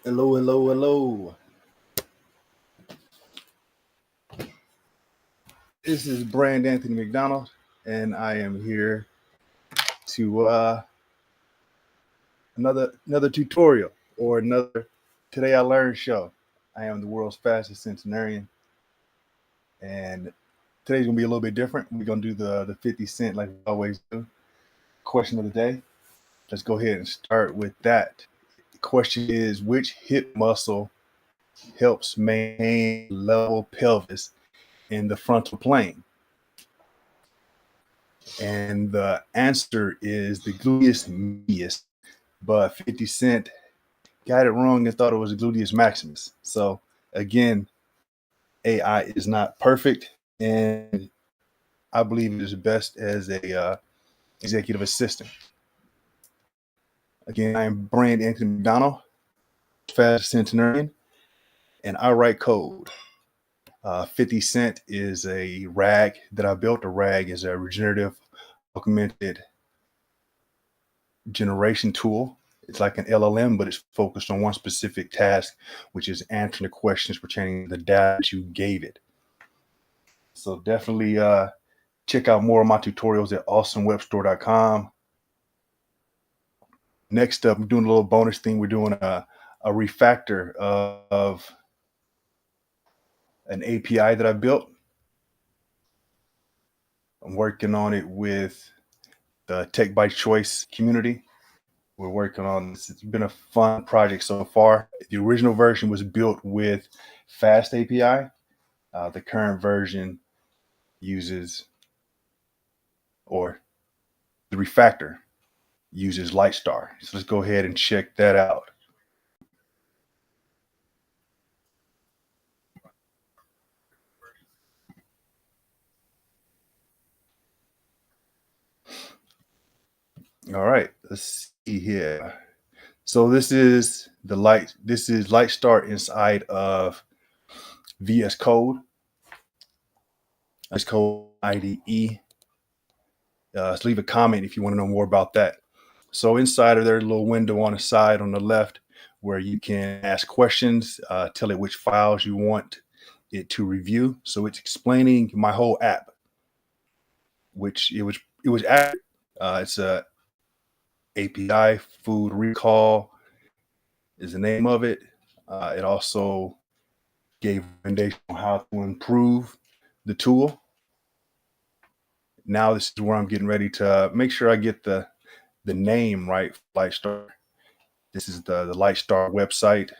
Hello, hello, hello. This is Brand Anthony McDonald, and I am here to another tutorial or another Today I Learned show. I am the world's fastest centenarian, and today's gonna be a little bit different. We're gonna do the 50 cent like we always do. Question of the day. Let's go ahead and start with that. The question is, which hip muscle helps maintain level pelvis in the frontal plane? And the answer is the gluteus medius, but 50 Cent got it wrong and thought it was a gluteus maximus. So again, AI is not perfect, and I believe it is best as a executive assistant. Again, I am Brand Anthony McDonald, fast centenarian, and I write code. 50 Cent is a RAG that I built. A RAG is a regenerative augmented generation tool. It's like an LLM, but it's focused on one specific task, which is answering the questions pertaining to the data that you gave it. So definitely check out more of my tutorials at awesomewebstore.com. Next up, I'm doing a little bonus thing. We're doing a refactor of an API that I built. I'm working on it with the Tech by Choice community. We're working on this. It's been a fun project so far. The original version was built with Fast API. The current version uses, or the refactor uses Lightstar. So let's go ahead and check that out. All right, let's see here. So this is Lightstar inside of VS Code. VS Code IDE. Let's leave a comment if you want to know more about that. So inside of there's a little window on the side on the left where you can ask questions, tell it which files you want it to review. So it's explaining my whole app, which it was accurate. It's a API, food recall is the name of it. It also gave recommendation on how to improve the tool. Now this is where I'm getting ready to make sure I get the name right for Lightstar. This is the Lightstar website.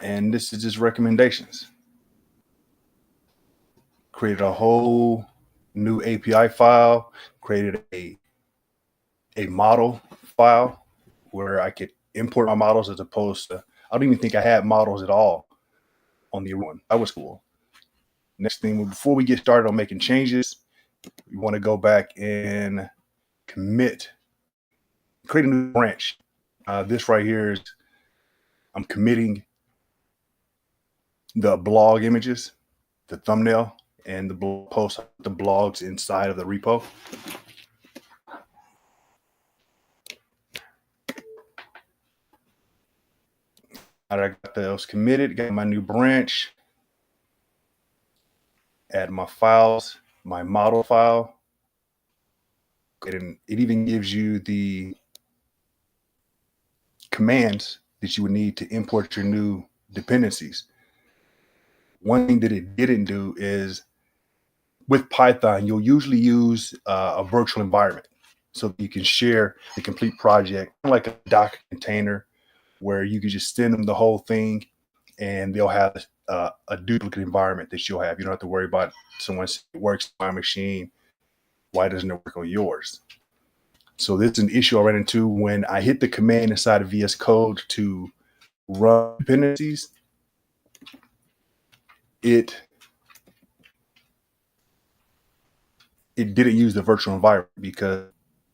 And this is just recommendations. Created a whole new API file, created a model file where I could import my models as opposed to, I don't even think I had models at all on the one. That was cool. Next thing, before we get started on making changes, we want to go back and create a new branch. This right here is, I'm committing the blog images, the thumbnail, and the blog post, the blogs inside of the repo. I got those committed, got my new branch, add my files, my model file. And it even gives you the commands that you would need to import your new dependencies. One thing that it didn't do is, with Python, you'll usually use a virtual environment so you can share the complete project, like a Docker container, where you can just send them the whole thing and they'll have a duplicate environment that you'll have. You don't have to worry about someone saying it works on my machine. Why doesn't it work on yours? So this is an issue I ran into when I hit the command inside of VS Code to run dependencies. It didn't use the virtual environment because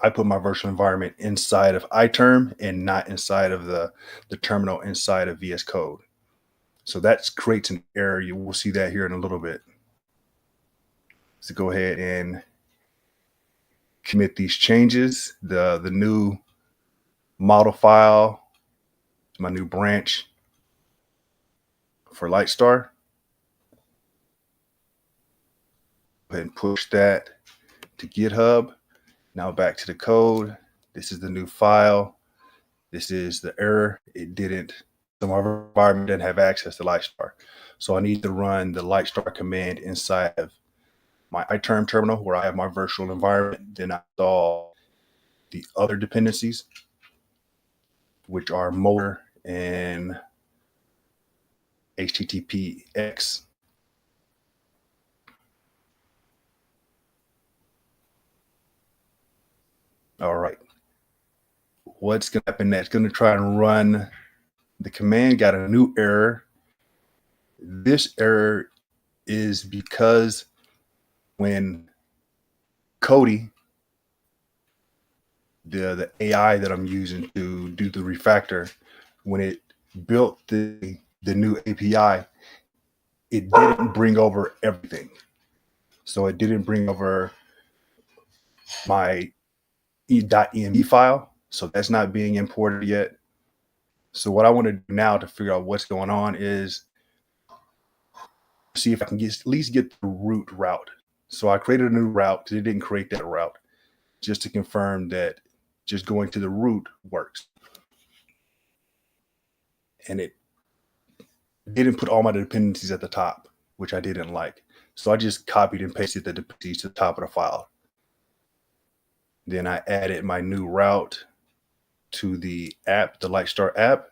I put my virtual environment inside of iTerm and not inside of the terminal inside of VS Code. So that creates an error. You will see that here in a little bit. So go ahead and commit these changes, the new model file, my new branch for Lightstar. Go ahead and push that to GitHub. Now back to the code. This is the new file. This is the error. It didn't, so my environment didn't have access to Lightstar. So I need to run the Lightstar command inside of my iTerm terminal where I have my virtual environment. Then I install the other dependencies, which are motor and HTTPX. All right. What's going to happen next? Going to try and run the command, got a new error. This error is because when Cody, the AI that I'm using to do the refactor, when it built the new API, it didn't bring over everything. So it didn't bring over my .env file. So that's not being imported yet. So what I want to do now to figure out what's going on is see if I can at least get the root route. So I created a new route because it didn't create that route, just to confirm that just going to the root works. And it didn't put all my dependencies at the top, which I didn't like. So I just copied and pasted the dependencies to the top of the file. Then I added my new route to the app, the Lightstar app.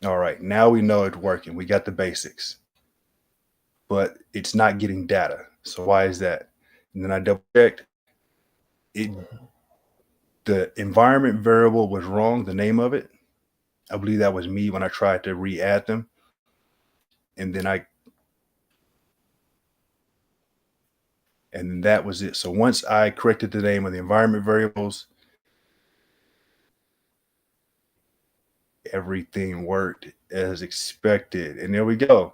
All right, now we know it's working. We got the basics, but it's not getting data. So why is that? And then I double checked. The environment variable was wrong, the name of it. I believe that was me when I tried to re-add them. And that was it. So once I corrected the name of the environment variables, everything worked as expected. And there we go.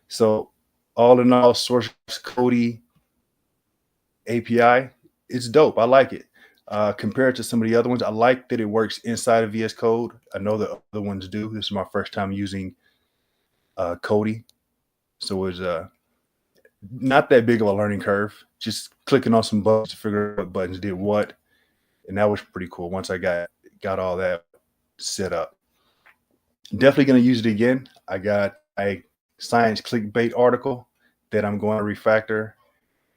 So all in all, source Cody API, it's dope. I like it. Compared to some of the other ones, I like that it works inside of VS Code. I know the other ones do. This is my first time using Cody. So it was not that big of a learning curve. Just clicking on some buttons to figure out what buttons did what. And that was pretty cool once I got all that set up. Definitely going to use it again. I got a science clickbait article that I'm going to refactor.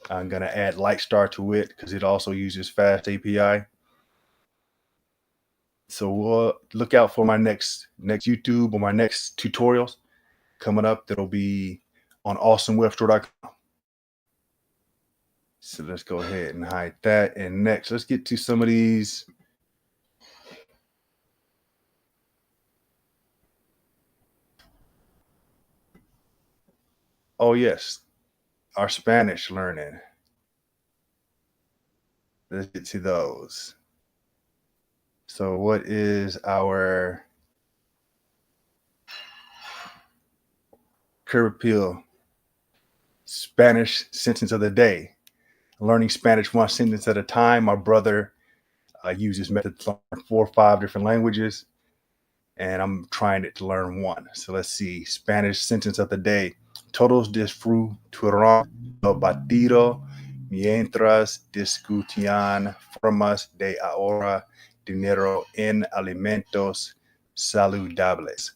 I'm going to add Lightstar to it because it also uses Fast API. So we'll look out for my next YouTube or my next tutorials coming up. That'll be on awesomewebstore.com. So let's go ahead and hide that. And next, let's get to some of these. Oh yes, our Spanish learning. Let's get to those. So what is our curb appeal Spanish sentence of the day? Learning Spanish one sentence at a time. My brother uses method to learn 4 or 5 different languages, and I'm trying it to learn one. So let's see. Spanish sentence of the day. Todos disfrutaron lo batido mientras discutían formas de ahorrar dinero en alimentos saludables.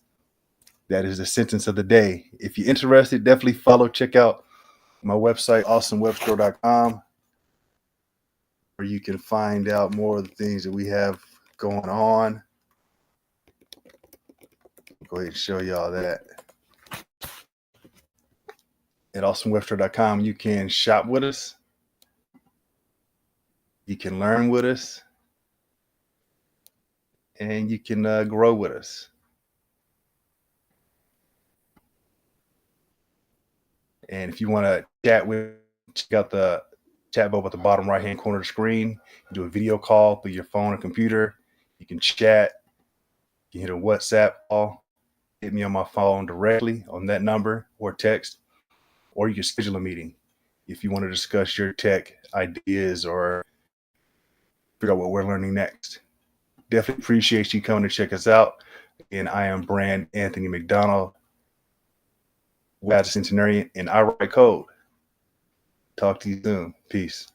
That is the sentence of the day. If you're interested, definitely follow, check out my website, awesomewebstore.com, where you can find out more of the things that we have going on. Go ahead and show y'all that. At awesomewebstore.com, you can shop with us. You can learn with us. And you can grow with us. And if you want to chat with, check out the chat bubble at the bottom right-hand corner of the screen. You do a video call through your phone or computer. You can chat. You can hit a WhatsApp call. Hit me on my phone directly on that number or text. Or you can schedule a meeting. if you want to discuss your tech ideas or figure out what we're learning next. Definitely appreciate you coming to check us out. And I am Brand Anthony McDonald, the Centenarian, and I write code. Talk to you soon. Peace.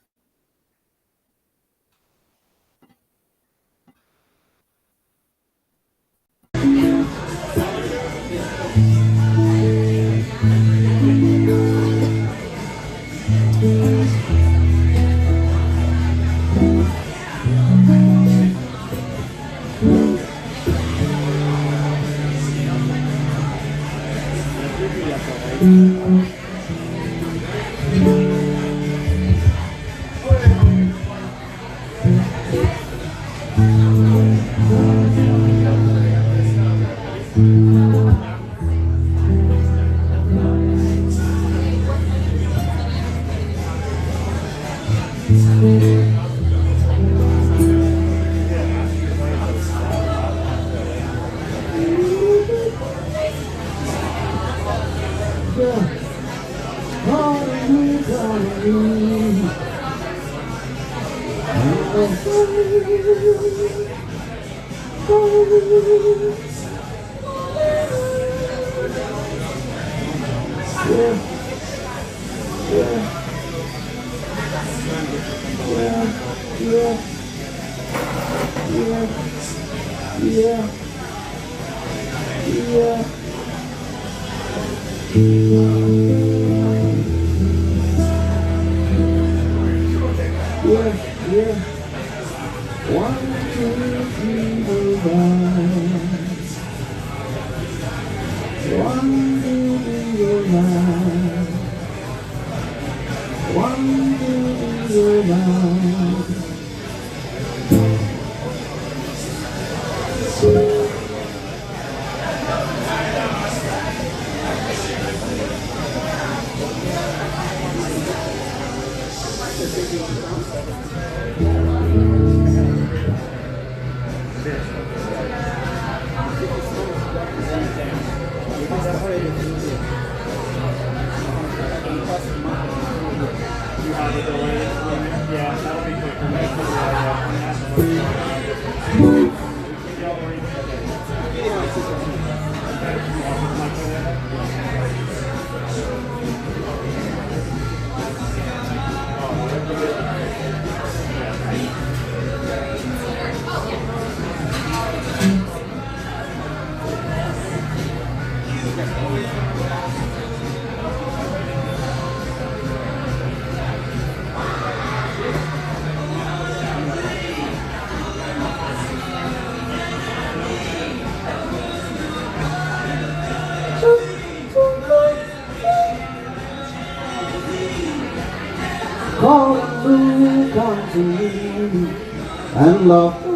Come to me and love